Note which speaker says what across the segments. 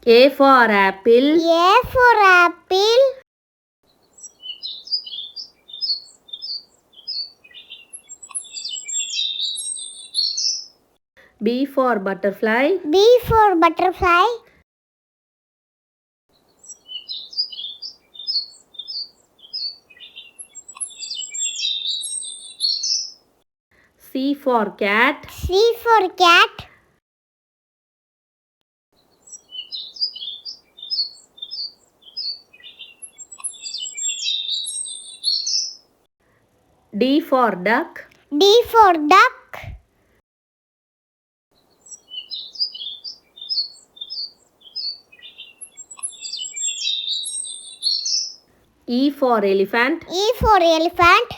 Speaker 1: A for apple.
Speaker 2: A for apple.
Speaker 1: B for butterfly.
Speaker 2: B for butterfly.
Speaker 1: C for cat.
Speaker 2: C for cat.
Speaker 1: D for duck.
Speaker 2: D for duck.
Speaker 1: E for elephant.
Speaker 2: E for elephant.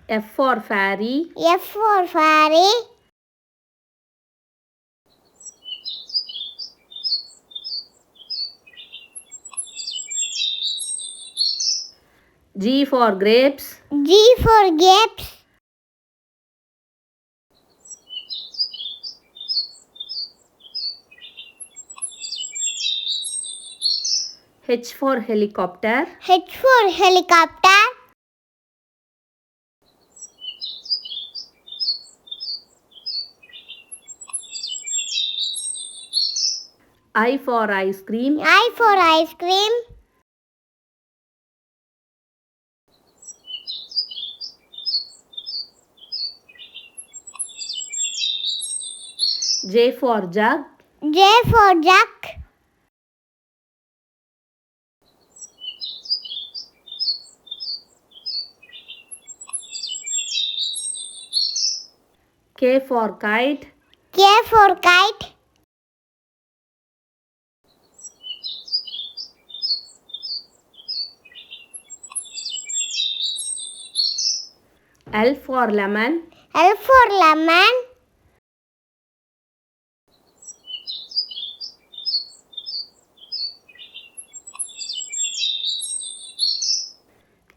Speaker 1: F for fairy.
Speaker 2: F for fairy.
Speaker 1: G for grapes.
Speaker 2: G for grapes.
Speaker 1: H for helicopter.
Speaker 2: H for helicopter.
Speaker 1: I for ice cream.
Speaker 2: I for ice cream.
Speaker 1: J for jug.
Speaker 2: J for jug.
Speaker 1: K for kite.
Speaker 2: K for kite.
Speaker 1: L for lemon.
Speaker 2: L for lemon.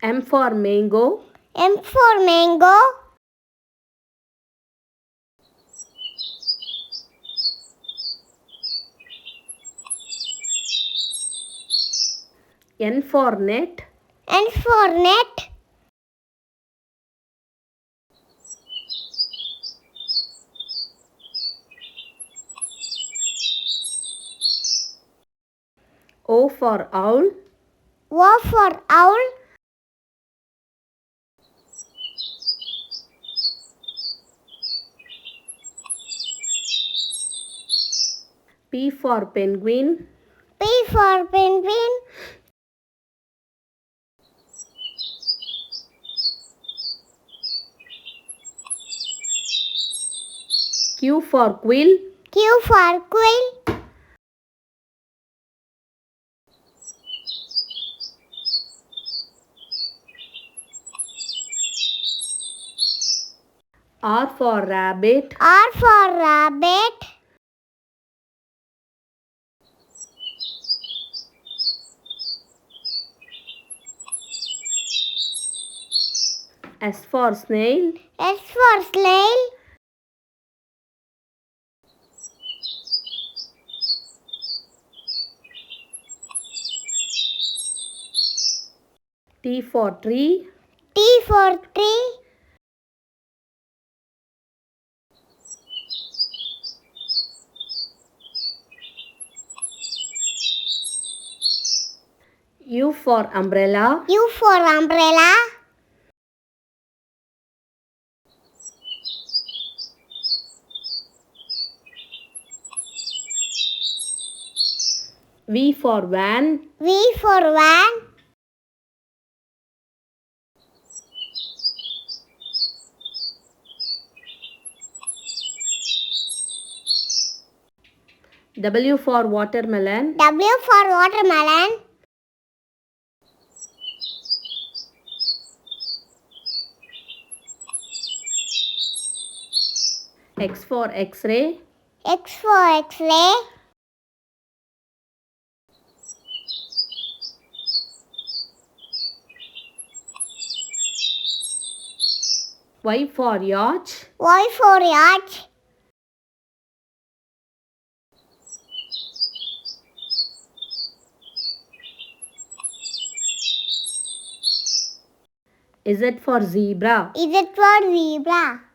Speaker 1: M for mango.
Speaker 2: M for mango.
Speaker 1: N for net.
Speaker 2: N for net.
Speaker 1: O for owl.
Speaker 2: O for owl.
Speaker 1: P for penguin.
Speaker 2: P for penguin.
Speaker 1: Q for quill.
Speaker 2: Q for quill.
Speaker 1: R for rabbit.
Speaker 2: R for rabbit.
Speaker 1: S for snail.
Speaker 2: S for snail.
Speaker 1: T for tree.
Speaker 2: T for tree.
Speaker 1: U for umbrella.
Speaker 2: U for umbrella.
Speaker 1: V for van.
Speaker 2: V for van.
Speaker 1: W for watermelon.
Speaker 2: W for watermelon.
Speaker 1: X for Xray.
Speaker 2: X for Xray.
Speaker 1: Y for yacht.
Speaker 2: Y for yacht.
Speaker 1: Z for zebra.
Speaker 2: Z for zebra.